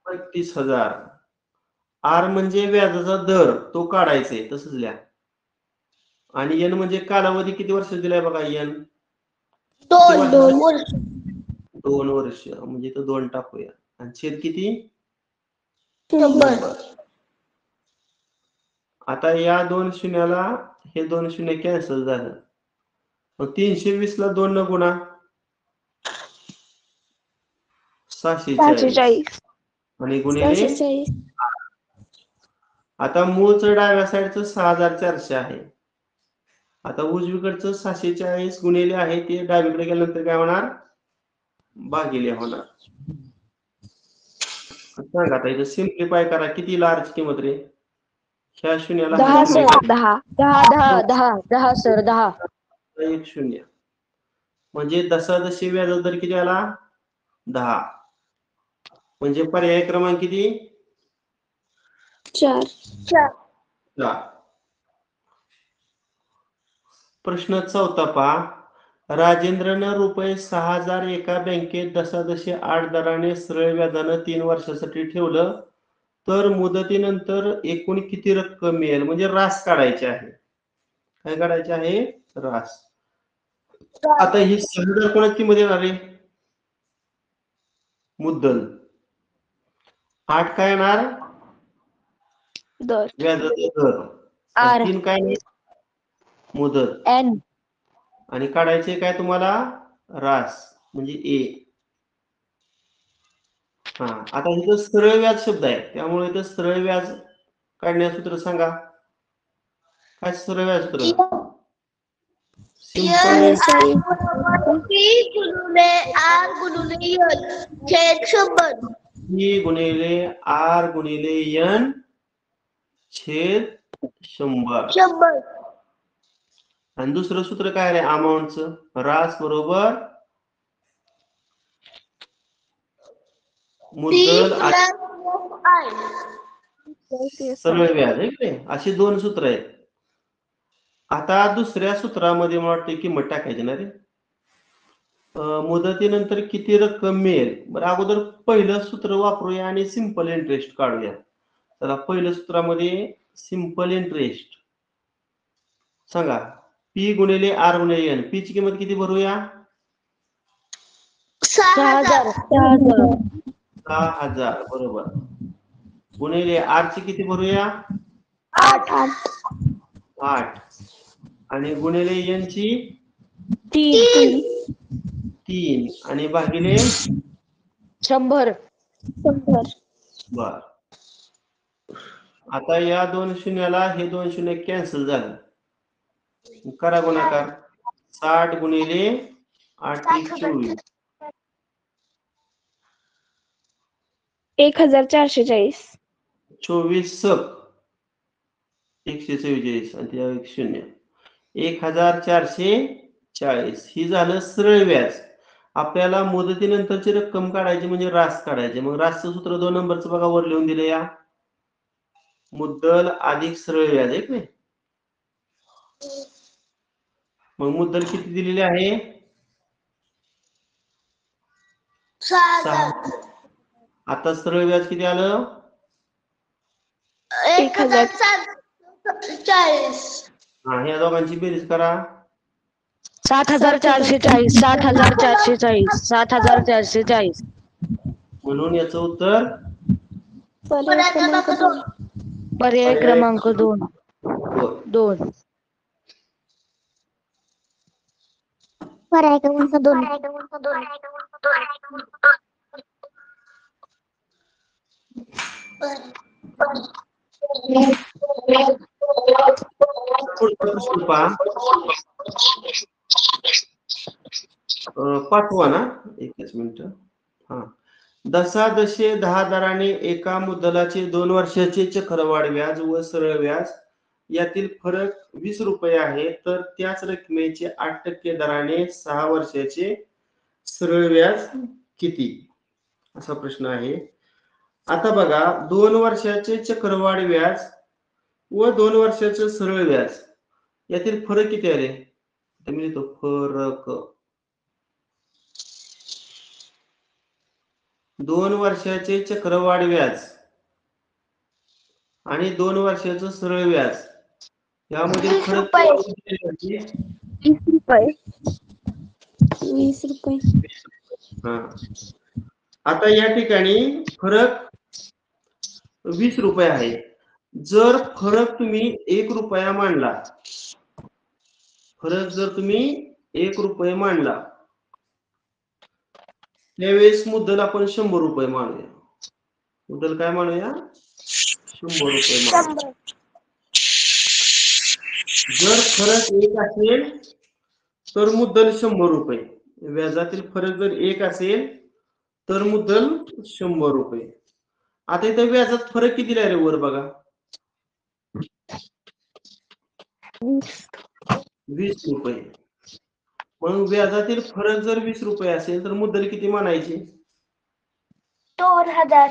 32,000. आर म्हणजे व्याजाचा दर तो काढायचे तसंच लिहा. आणि एन म्हणजे कालावधी किती वर्ष दिलाय बघा एन? 2 वर्ष. 2 वर्ष म्हणजे तो 2 टाकूया. आणि छेद किती? 100. आता या 2 शून्याला हे 2 शून्य कॅन्सल झालं. मग 320 ला 2 न गुणा 640 आणि गुणिले 640. आता मूळचं डाव्या साईडचं 6,400 आहे. आता उजवीकडचं 640 गुणिले आहे ते डावीकडे गेल्यानंतर काय होणार? भागिले होणार. सांगा आता इथं सिम्प्लिफाय करा. किती लार्ज किंमत रे? ह्या शून्याला 10 सर. 10 सर. 10. 1 शून्य म्हणजे दशादशी व्याज दर किती आला? 10. म्हणजे पर्याय क्रमांक किती? 4. 4. प्रश्न 4 पहा. राजेंद्रनं ₹6,000 एका बँकेत दशादशी 8 दराने सरळ व्याजानं 3 वर्षासाठी ठेवलं तर मुदतीनंतर एकूण किती रक्कम मिळेल? म्हणजे रास काढायची आहे. काय काढायचे आहे? रास. आता ही 6,000 कोणाची किंमत येणार आहे? मुद्दल. 8 काय येणार? दर. व्याजाचा दर. R 3 काय नाही? मुदत. N आणि काढायचे काय तुम्हाला? रास म्हणजे ए. आता इथं सरळ व्याज शब्द आहे त्यामुळे इथं सरळ व्याज काढण्याचं सूत्र सांगा. काय सरळ व्याज सूत्र? सिंपल पी गुणिले आर गुणिले एन छेद 100. पी गुणिले आर गुणिले एन छेद 100. आणि दुसरं सूत्र काय आहे अमाऊंटचं? रास बरोबर मुद्दल सरळ व्याज आहे की अशी 2 सूत्र आहेत. आता दुसऱ्या सूत्रामध्ये मला वाटतं किंमत टाकायची ना रे. मुदतीनंतर किती रक्कम मिळेल? बरं अगोदर पहिलं सूत्र वापरूया आणि सिंपल इंटरेस्ट काढूया. चला पहिल्या सूत्रामध्ये सिंपल इंटरेस्ट सांगा. पी गुणिले आर गुणिले एन. पी ची किंमत किती भरूया? 6,000. 6,000 बरोबर. गुणिले आर ची किती भरूया? 8. आणि गुणिले एन ची 3 आणि भागिले 100. बर. आता या 2 शून्याला हे 2 शून्य कॅन्सल झालं. करा गुणाकार. 60 गुणिले 8 + 24. 1440. 24 सक 144 आणि त्या 1 शून्य 1440. ही झालं सरळ व्याज. आपल्याला मुदतीनंतरची रक्कम काढायची म्हणजे रास काढायचे. मग रासचं सूत्र 2 नंबरचं बघा वर लिहून दिलं या. मुद्दल अधिक सरळ व्याज आहे की नाही. मग मुद्दल किती दिलेली आहे? 6000. आता सरळ व्याज किती आलं? 1440. हा, ह्या दोघांची बेरीज करा. 7440. 7440. 7440. म्हणून याचं उत्तर पर्याय क्रमांक 2. पर्याय क्रमांक 2. 2. पर्याय क्रमांक 2. पुढचा प्रश्न पहा. 5वा ना. एकच मिनिट. हा, दशादशे 10 दराने एका मुद्दलाचे 2 वर्षाचे चक्रवाढ व्याज व सरळ व्याज यातील फरक 20 रुपये आहे, तर त्याच रकमेचे 8% दराने 6 वर्षाचे सरळ व्याज किती? असा प्रश्न आहे. आता बघा, 2 वर्षाचे चक्रवाढ व्याज व 2 वर्षाचे सरळ व्याज यातील फरक किती आहे? मी लिहितो फरक. 2 वर्षाचे चक्रवाढ व्याज आणि 2 वर्षाचं सरळ व्याज यामध्ये फरक 20 रुपये. 20 रुपये. हा, आता या ठिकाणी फरक 20 रुपये आहे. जर फरक तुम्ही 1 रुपया मांडला, फरक जर तुम्ही 1 रुपये मांडला, त्यावेळेस मुद्दल आपण 100 रुपये मानूया. मुद्दल काय मानूया? 100 रुपये मानूया. जर फरक 1 असेल तर मुद्दल 100 रुपये. व्याजातील फरक जर 1 असेल तर मुद्दल 100 रुपये. आता इथं व्याजात फरक किती रे वर बघा? 20 रुपये. म्हणून व्याजातील फरक जर 20 रुपये असेल तर मुद्दल किती मानायची? 2000.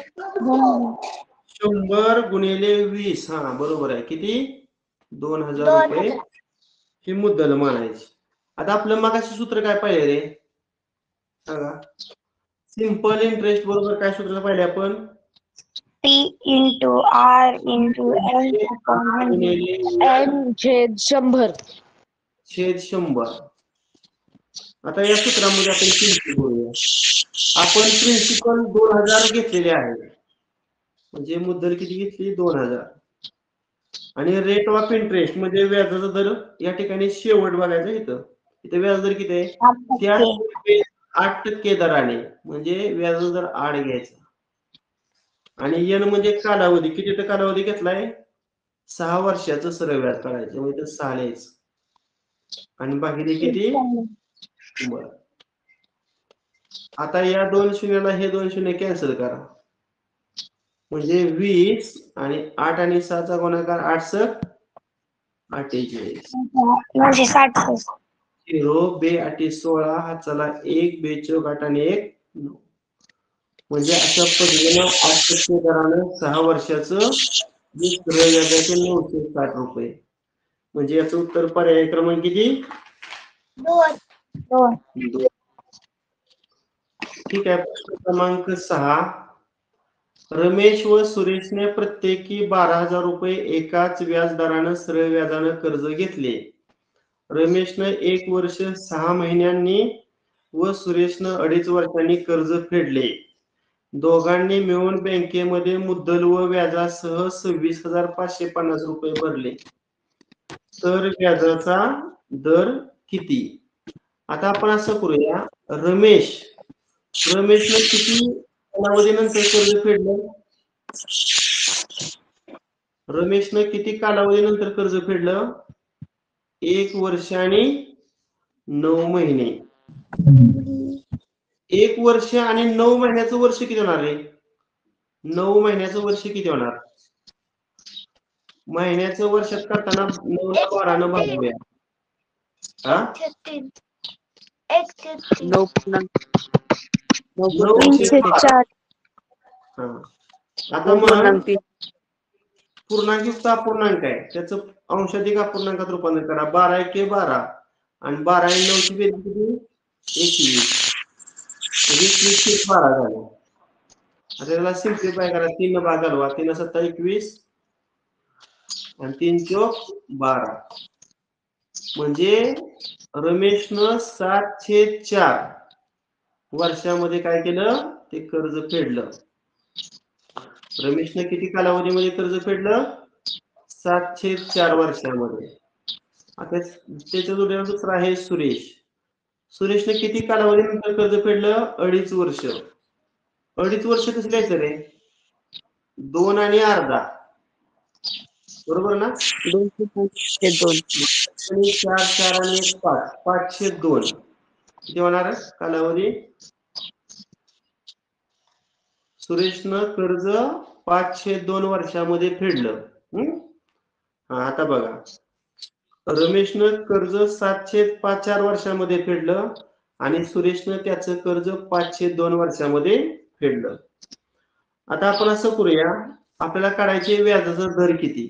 100 गुणिले 20. हा, बरोबर आहे. किती? 2000 रुपये ही मुद्दल मानायची. आता आपलं मगाशी सूत्र काय पाहिजे रे? बघा, सिंपल इंटरेस्ट बरोबर काय सूत्र पाहिले आपण? P into R into N upon 100. N छेद 100. छेद 100. आता या सूत्रामध्ये आपण प्रिन्सिपल बोलूया. आपण प्रिन्सिपल 2000 घेतलेले आहे, म्हणजे मुद्दल किती घेतली? 2000. आणि रेट ऑफ इंटरेस्ट म्हणजे व्याजाचा दर या ठिकाणी शेवट बघायचा. इथं व्याज दर किती आहे? 8% दराने, म्हणजे व्याजाचा दर 8 घ्यायचा. आणि एन म्हणजे कालावधी. किती कालावधी घेतलाय? 6 वर्षाचं सरळ व्याज काढायचं, म्हणजे 6 लिहायचं. आणि भागिले किती? बरं. आता या 2 शून्याला हे 2 शून्य कॅन्सल करा, म्हणजे 20 आणि 8 आणि 6 चा गुणाकार 8 × 48. म्हणजे 60. 0 बे 8 16 हा चला 1 बे 4 8 आणि 1 9. म्हणजे अशा पद्धतीने 8% दरानं 6 वर्षाचं सरळ व्याजाचे 960 रुपये. म्हणजे याचं उत्तर पर्याय क्रमांक किती? 2. ठीक आहे. प्रश्न क्रमांक 6. रमेश व सुरेशने प्रत्येकी 12,000 रुपये एकाच व्याज दरानं सरळ व्याजानं कर्ज घेतले. रमेशनं 1 वर्ष 6 महिन्यांनी व सुरेशनं 2.5 वर्षांनी कर्ज फेडले. दोघांनी मिळून बँकेमध्ये मुद्दल व व्याजासह 26,550 रुपये भरले, तर व्याजाचा दर किती? आता आपण असं करूया, रमेशनं किती कालावधीनंतर कर्ज फेडलं? रमेशनं किती कालावधीनंतर कर्ज फेडलं? 1 वर्ष आणि 9 महिने. 1 वर्ष आणि 9 महिन्याचं वर्ष किती होणार रे? 9 महिन्याचं वर्ष किती होणार? महिन्याचं वर्षात करताना 9 ला 12 न भागूया. हा? 304. हा. आता म्हण पूर्णांक अपूर्णांक आहे त्याचं अंशाधिक अपूर्णांकात रूपांतर करा. 12 एके 12 आणि 12 आणि 9 ची बेरीज किती? 21. 12 झालं. आता त्याला सिम्प्लिफाय करा. 3 भाग घालवा. 3 7 21 आणि 3 चौक 12. म्हणजे रमेशनं 7/4 वर्षामध्ये काय केलं? ते कर्ज फेडलं. रमेशनं किती कालावधीमध्ये कर्ज फेडलं? 7/4 वर्षामध्ये. आता त्याच्या जोडीला दुसरा आहे सुरेश. सुरेशने किती कालावधीनंतर कर्ज फेडलं? 2.5 वर्ष. 2.5 वर्ष कसं लिहायचं रे? 2 आणि अर्धा बरोबर ना? 2 4 4 आणि 1 5 5/2 किती होणार कालावधी? सुरेशनं कर्ज 5/2 वर्षामध्ये फेडलं. आता बघा रमेशनं कर्ज 7/4 वर्षामध्ये फेडलं आणि सुरेशनं त्याचं कर्ज 5/2 वर्षामध्ये फेडलं. आता आपण असं करूया, आपल्याला काढायचे व्याजाचा दर किती,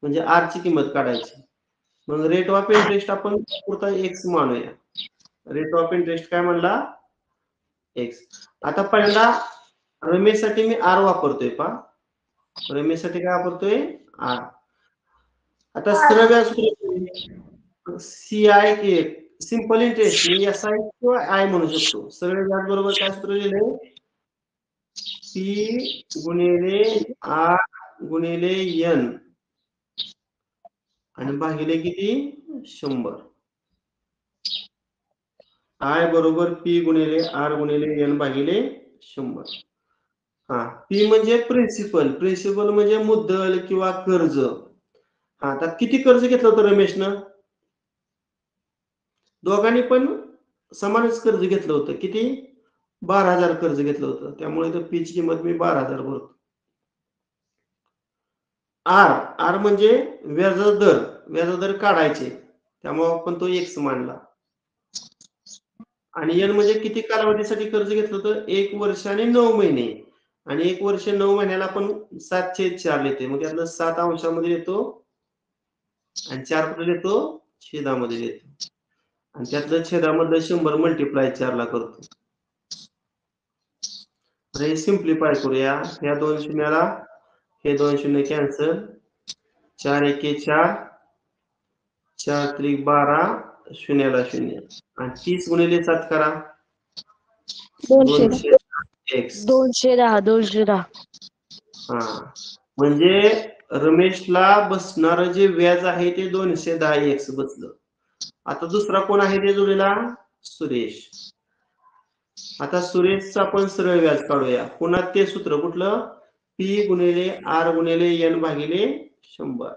म्हणजे आर ची किंमत काढायची. मग रेट ऑफ इंटरेस्ट आपण पुरता एक्स मानूया. रेट ऑफ इंटरेस्ट काय म्हणला? एक्स. आता पहिल्यांदा रमेशसाठी मी आर वापरतोय पा. रमेशसाठी काय वापरतोय? आर. आता सरळ व्याज सीआय के सिंपल इंटरेस्ट मी एसआय किंवा आय म्हणू शकतो. सरळ व्याज बरोबर काय सूत्र लिहिलंय? पी गुणिले आर गुणिले एन आणि भागिले किती? 100. आय बरोबर पी गुणिले आर गुणिले एन भागिले 100. हा, पी म्हणजे प्रिन्सिपल. प्रिन्सिपल म्हणजे मुद्दल किंवा कर्ज. हा, आता किती कर्ज घेतलं होतं रमेशनं? दोघांनी पण समानच कर्ज घेतलं होतं. किती? 12,000 कर्ज घेतलं होतं. त्यामुळे तर पी ची किंमत मी 12,000 भरतो. आर आर म्हणजे व्याजाचा दर. व्याजाचा दर काढायचे, त्यामुळे आपण तो एक्स मानला. आणि एन म्हणजे किती कालावधीसाठी कर्ज घेतलं होतं? 1 वर्ष आणि 9 महिने. आणि 1 वर्ष 9 महिन्याला आपण 7/4 लिहिते. मग त्यातलं 7 अंशामध्ये येतो आणि 4 कुठे येतो? छेदामध्ये येतो. आणि त्यातलं छेदामधलं 100 मल्टिप्लाय 4 ला करतो. हे सिम्प्लिफाय करूया. ह्या 2 शून्याला हे 2 शून्य कॅन्सल. 4 एके 4 4 त्रिक 12 शून्याला 0 आणि 30 गुणिले 7 करा. 200 एक्स. 210. हा, म्हणजे रमेशला बसणार जे व्याज आहे ते 210 एक्स बसलं. आता दुसरा कोण आहे ते जोडीला? सुरेश. आता सुरेशचं आपण सरळ व्याज काढूया. पुन्हा ते सूत्र कुठलं? पी गुणिले आर गुणिले एन भागिले 100.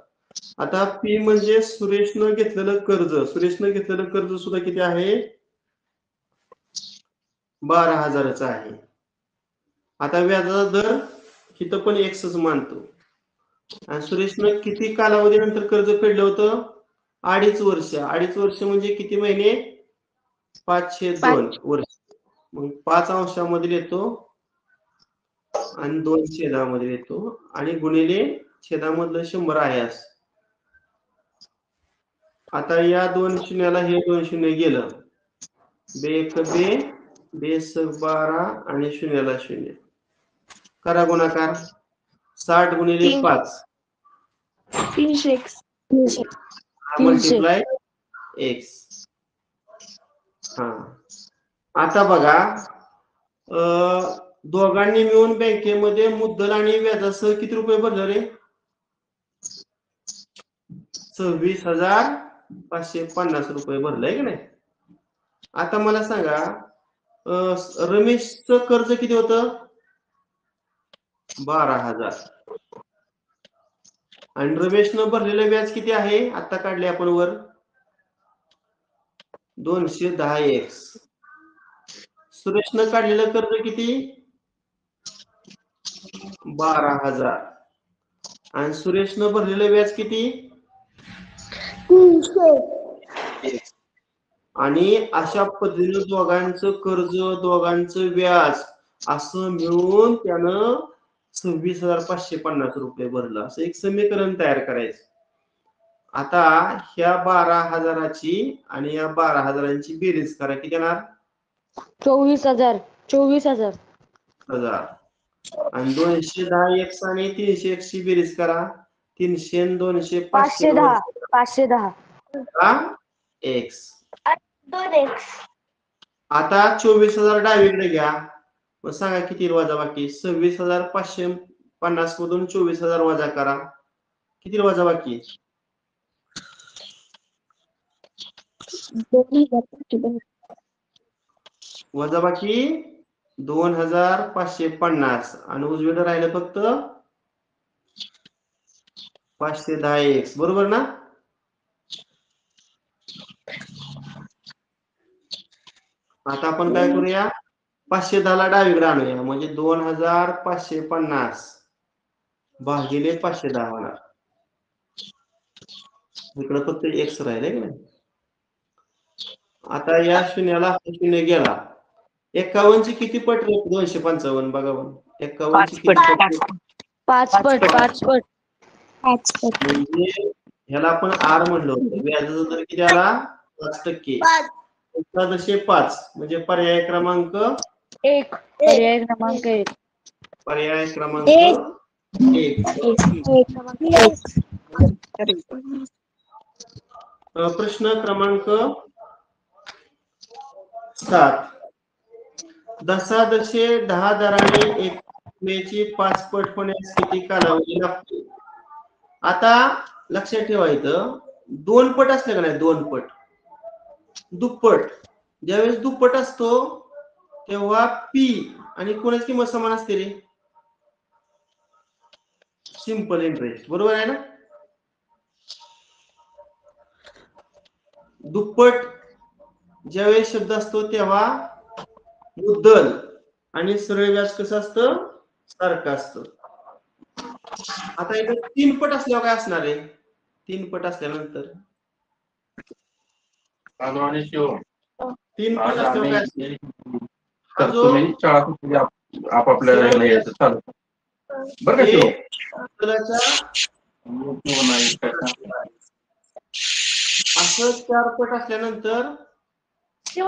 आता पी म्हणजे सुरेशनं घेतलेलं कर्ज. सुरेशनं घेतलेलं कर्ज सुद्धा किती आहे? 12,000च आहे. आता व्याजाचा दर इथं पण एक्सच मानतो. आणि सुरेशनं किती कालावधीनंतर कर्ज फेडलं होतं? 2.5 वर्ष. 2.5 वर्ष म्हणजे किती महिने? 5/2 वर्ष. मग 5 अंशामध्ये येतो आणि 2 छेदामध्ये येतो आणि गुणिले छेदामधलं 100 आहे असं. आता या 2 शून्याला हे 2 शून्य गेलं. बेक बे बेस 12 आणि शून्याला 0 करा गुणाकार. 60 गुणिले 5 300 x. Multiply x. हा, आता बघा दोघांनी मिळून बँकेमध्ये मुद्दल आणि व्याजासह किती रुपये भरले रे? 26,550 रुपये भरलंय की नाही? आता मला सांगा रमेशचं कर्ज किती होतं? 12,000. आणि रमेशनं भरलेलं व्याज किती आहे आता काढले आपण वर 210x. सुरेशनं काढलेलं कर्ज किती 12,000 आणि सुरेशनं भरलेलं व्याज किती 300. आणि अशा पद्धतीने दोघांचं कर्ज दोघांचं व्याज असं मिळून त्यानं 26,550 रुपये भरलं असं एक समीकरण तयार करायचं. आता ह्या 12,000ची आणि या 12,000ची बेरीज करा किती येणार 24,000 24,000 हजार आणि 210x आणि 300x ची बेरीज करा 300 आणि 200 510 510 x 2x. आता 24,000 डावीकडे घ्या मग सांगा किती वजा बाकी 26,550 मधून 24,000 वजा करा किती वजा बाकी वजा बाकी 2,550 आणि उजवीकडे राहिलं फक्त 510x बरोबर ना. आता आपण काय करूया 510 ला डावीकडे आणूया म्हणजे 2,550 भागिले 510 होणार इकडे फक्त x राहिले की नाही. आता या शून्याला शून्य गेला 51 ची किती पट 255 बघा 51 ची किती पट 5 पट 5 पट 5 पट. म्हणजे ह्याला आपण r म्हणलं होतं व्याजाचा दर किती आला 5%. 5 म्हणजे पर्याय क्रमांक 1 पर्याय क्रमांक 1 पर्याय क्रमांक एक. 1. प्रश्न क्रमांक 7 दशादशे 10 दराने एकमेची 5 पट होण्यास किती कालावधी लागतो. आता लक्षात ठेवा इथं 2 पट असले का नाही 2 पट दुप्पट ज्यावेळेस दुप्पट असतो तेव्हा पी आणि कोणाची किंमत समान असते रे सिंपल इंटरेस्ट बरोबर आहे ना. दुप्पट ज्यावेळेस शब्द असतो तेव्हा मुद्दल आणि सरळ व्याज कसं असतं सारखं असतं. आता इथे 3 पट असल्यावर काय असणार आहे 3 पट असल्यानंतर 3 पट असल्यावर काय असणार हा जो आपापल्या असं 4 पट असल्यानंतर जे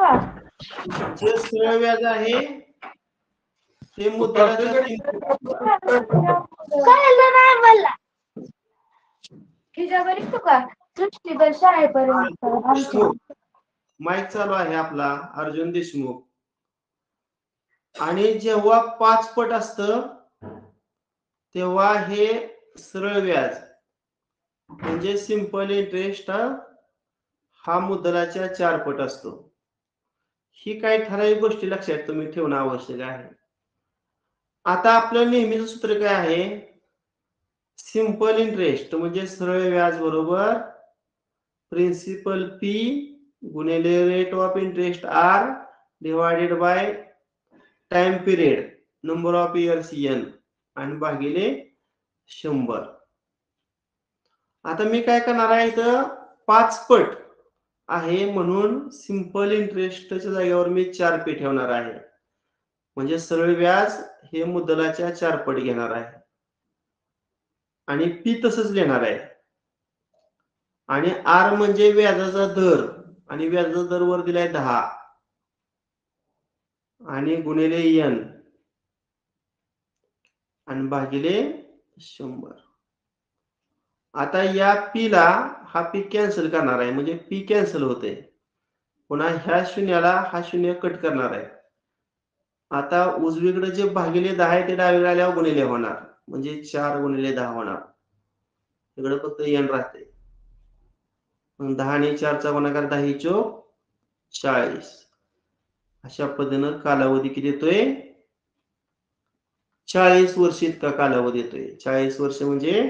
सरळ व्याज आहे ते मुद्दलाच्या 3 माईक चालू आहे आपला अर्जुन देशमुख. आणि जेव्हा 5 पट असतं तेव्हा हे सरळ व्याज म्हणजे सिंपल इंटरेस्ट हा मुद्दलाच्या 4 पट असतो. ही काही ठराविक गोष्टी लक्षात तुम्ही ठेवणं आवश्यक आहे. आता आपलं नेहमीचं सूत्र काय आहे सिंपल इंटरेस्ट म्हणजे सरळ व्याज बरोबर प्रिन्सिपल पी गुणिले rate of interest R divided by time period number of years n आणि भागिले 100. आता मी काय करणार आहे इथं 5 पट आहे म्हणून सिंपल इंटरेस्टच्या जागेवर मी 4 पी ठेवणार आहे म्हणजे सरळ व्याज हे मुद्दलाच्या 4 पट घेणार आहे आणि पी तसंच लिहिणार आहे आणि आर म्हणजे व्याजाचा दर आणि व्याजाचा दर वर दिलाय 10 आणि गुणिले n आणि भागिले 100. आता या पी ला हा पी कॅन्सल करणार आहे म्हणजे पी कॅन्सल होते पुन्हा ह्या शून्याला हा शून्य कट करणार आहे. आता उजवीकडे जे भागिले 10 आहे ते डावीकडे आल्यावर गुणिले होणार म्हणजे 4 गुणिले 10 होणार इकडे फक्त n राहते. 10 आणि 4 चा गुणाकार 10 चोक 40. अशा पद्धतीनं कालावधी किती येतोय 40 वर्ष इतका कालावधी येतोय. 40 वर्ष म्हणजे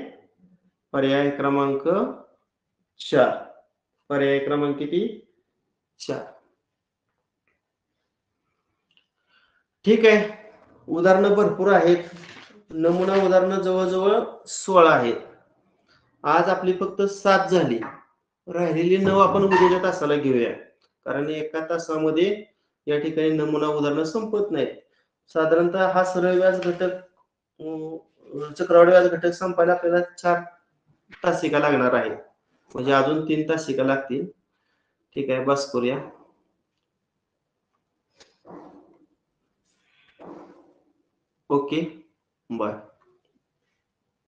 पर्याय क्रमांक 4. पर्याय क्रमांक किती? 4. ठीक आहे. उदाहरणं भरपूर आहेत. नमुना उदाहरणं जवळजवळ 16 आहेत. आज आपली फक्त 7 झाली. राहिलेली 9 आपण उद्याच्या तासाला घेऊया, कारण एका तासामध्ये या ठिकाणी नमुना उदाहरणं संपत नाहीत. साधारणतः हा सरळ व्याज घटक चक्रवाढ व्याज घटक संपायला आपल्याला 4 तासिका लागणार आहे, म्हणजे अजून 3 तासिका लागतील. ठीक आहे, बस करूया. Okay, bye.